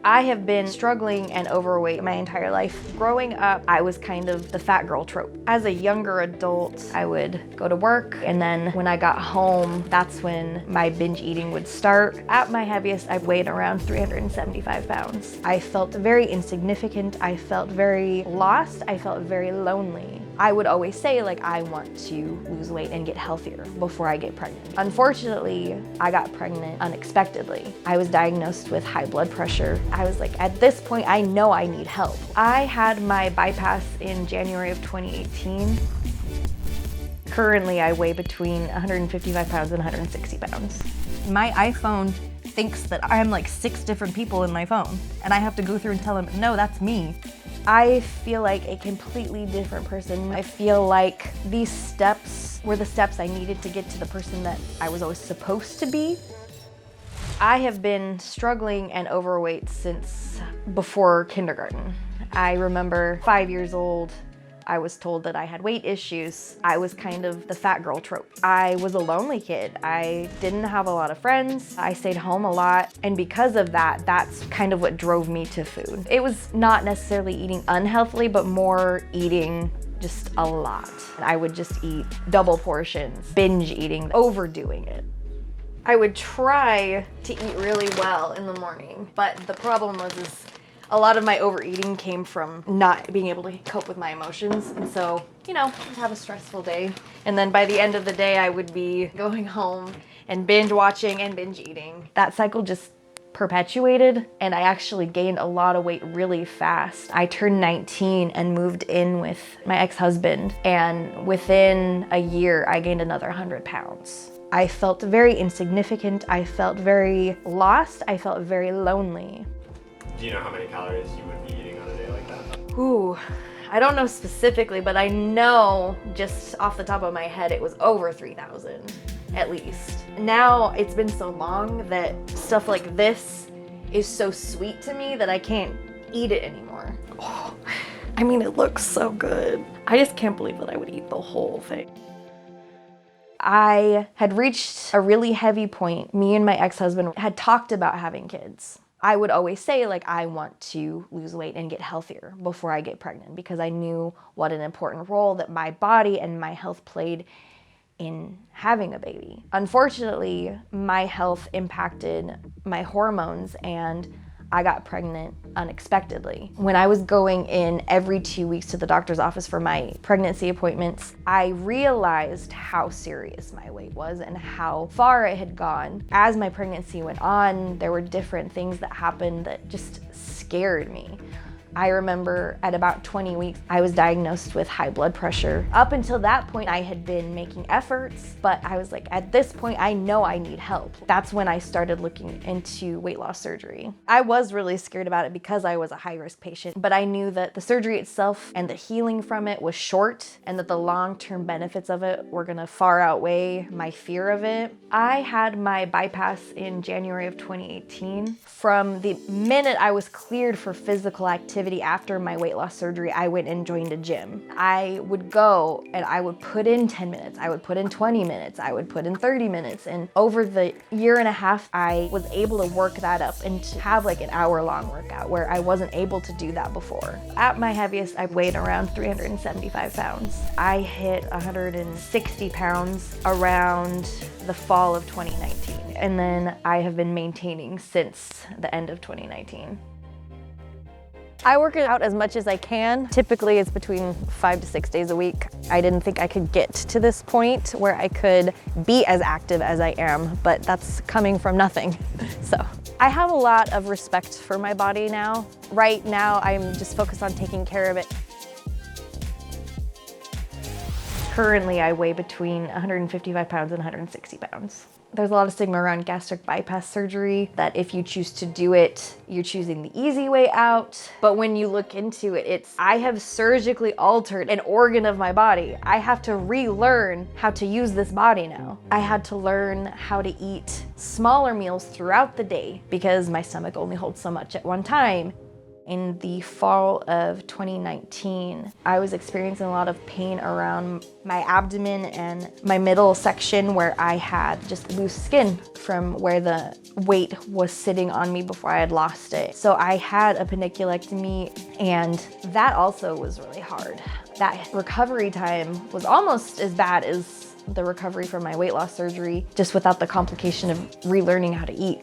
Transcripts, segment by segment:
I have been struggling and overweight my entire life. Growing up, I was kind of the fat girl trope. As a younger adult, I would go to work, and then when I got home, that's when my binge eating would start. At my heaviest, I weighed around 375 pounds. I felt very insignificant. I felt very lost. I felt very lonely. I would always say, like, I want to lose weight and get healthier before I get pregnant. Unfortunately, I got pregnant unexpectedly. I was diagnosed with high blood pressure. I was like, at this point, I know I need help. I had my bypass in January of 2018. Currently, I weigh between 155 pounds and 160 pounds. My iPhone thinks that I'm like 6 different people in my phone, and I have to go through and tell them, no, that's me. I feel like a completely different person. I feel like these steps were the steps I needed to get to the person that I was always supposed to be. I have been struggling and overweight since before kindergarten. I remember 5 years old, I was told that I had weight issues. I was kind of the fat girl trope. I was a lonely kid. I didn't have a lot of friends. I stayed home a lot. And because of that, that's kind of what drove me to food. It was not necessarily eating unhealthily, but more eating just a lot. I would just eat double portions, binge eating, overdoing it. I would try to eat really well in the morning, but the problem was a lot of my overeating came from not being able to cope with my emotions. And so, I'd have a stressful day. And then by the end of the day, I would be going home and binge watching and binge eating. That cycle just perpetuated, and I actually gained a lot of weight really fast. I turned 19 and moved in with my ex-husband, and within a year, I gained another 100 pounds. I felt very insignificant. I felt very lost. I felt very lonely. Do you know how many calories you would be eating on a day like that? Ooh, I don't know specifically, but I know just off the top of my head, it was over 3,000 at least. Now it's been so long that stuff like this is so sweet to me that I can't eat it anymore. Oh, I mean, it looks so good. I just can't believe that I would eat the whole thing. I had reached a really heavy point. Me and my ex-husband had talked about having kids. I would always say, like, I want to lose weight and get healthier before I get pregnant because I knew what an important role that my body and my health played in having a baby. Unfortunately, my health impacted my hormones and I got pregnant unexpectedly. When I was going in every 2 weeks to the doctor's office for my pregnancy appointments, I realized how serious my weight was and how far it had gone. As my pregnancy went on, there were different things that happened that just scared me. I remember at about 20 weeks, I was diagnosed with high blood pressure. Up until that point, I had been making efforts, but I was like, at this point, I know I need help. That's when I started looking into weight loss surgery. I was really scared about it because I was a high-risk patient, but I knew that the surgery itself and the healing from it was short and that the long-term benefits of it were gonna far outweigh my fear of it. I had my bypass in January of 2018. From the minute I was cleared for physical activity after my weight loss surgery, I went and joined a gym. I would go and I would put in 10 minutes, I would put in 20 minutes, I would put in 30 minutes. And over the year and a half, I was able to work that up and to have like an hour-long workout where I wasn't able to do that before. At my heaviest, I weighed around 375 pounds. I hit 160 pounds around the fall of 2019. And then I have been maintaining since the end of 2019. I work out as much as I can. Typically it's between 5 to 6 days a week. I didn't think I could get to this point where I could be as active as I am, but that's coming from nothing. So I have a lot of respect for my body now. Right now I'm just focused on taking care of it. Currently I weigh between 155 pounds and 160 pounds. There's a lot of stigma around gastric bypass surgery, that if you choose to do it, you're choosing the easy way out. But when you look into it, I have surgically altered an organ of my body. I have to relearn how to use this body now. I had to learn how to eat smaller meals throughout the day because my stomach only holds so much at one time. In the fall of 2019, I was experiencing a lot of pain around my abdomen and my middle section where I had just loose skin from where the weight was sitting on me before I had lost it. So I had a paniculectomy, and that also was really hard. That recovery time was almost as bad as the recovery from my weight loss surgery, just without the complication of relearning how to eat.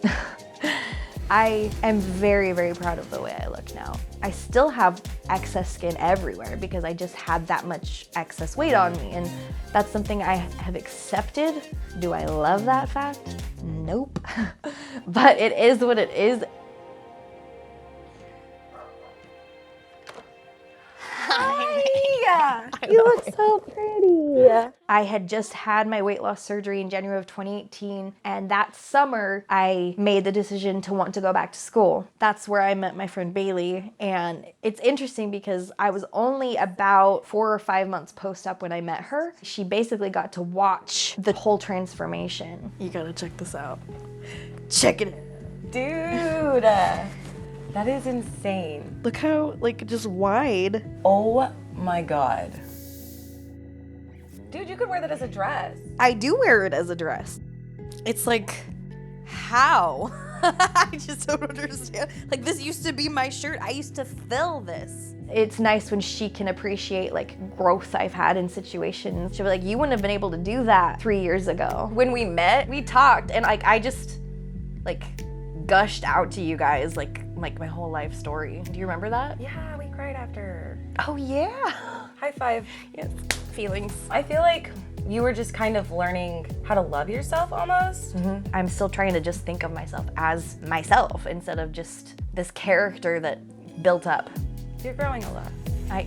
I am very, very proud of the way I look now. I still have excess skin everywhere because I just had that much excess weight on me, and that's something I have accepted. Do I love that fact? Nope. But it is what it is. Hi! You look so pretty. I had just had my weight loss surgery in January of 2018, and that summer I made the decision to want to go back to school. That's where I met my friend Bailey, and it's interesting because I was only about 4 or 5 months post-op when I met her. She basically got to watch the whole transformation. You gotta check this out. Check it out. Dude, that is insane. Look how, just wide. Oh my God. Dude, you could wear that as a dress. I do wear it as a dress. It's like, how? I just don't understand. Like, this used to be my shirt. I used to fill this. It's nice when she can appreciate growth I've had in situations. She'll be like, you wouldn't have been able to do that 3 years ago. When we met, we talked, and I just gushed out to you guys like my whole life story. Do you remember that? Yeah, we cried after. Oh yeah. High five. Yes. Feelings. I feel like you were just kind of learning how to love yourself almost. Mm-hmm. I'm still trying to just think of myself as myself instead of just this character that built up. You're growing a lot. A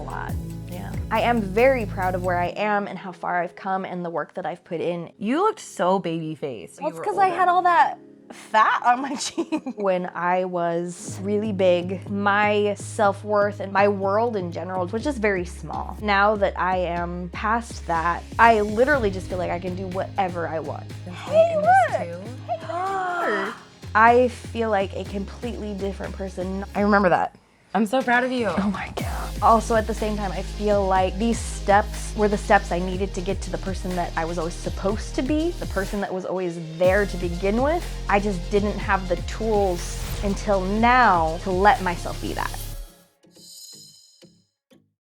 lot. Yeah. I am very proud of where I am and how far I've come and the work that I've put in. You looked so baby-faced. Well, it's because I had all that fat on my cheek. When I was really big, my self-worth and my world in general was just very small. Now that I am past that, I literally just feel like I can do whatever I want. Hey, look! I feel like a completely different person. I remember that. I'm so proud of you. Oh my God. Also at the same time, I feel like these steps were the steps I needed to get to the person that I was always supposed to be, the person that was always there to begin with. I just didn't have the tools until now to let myself be that.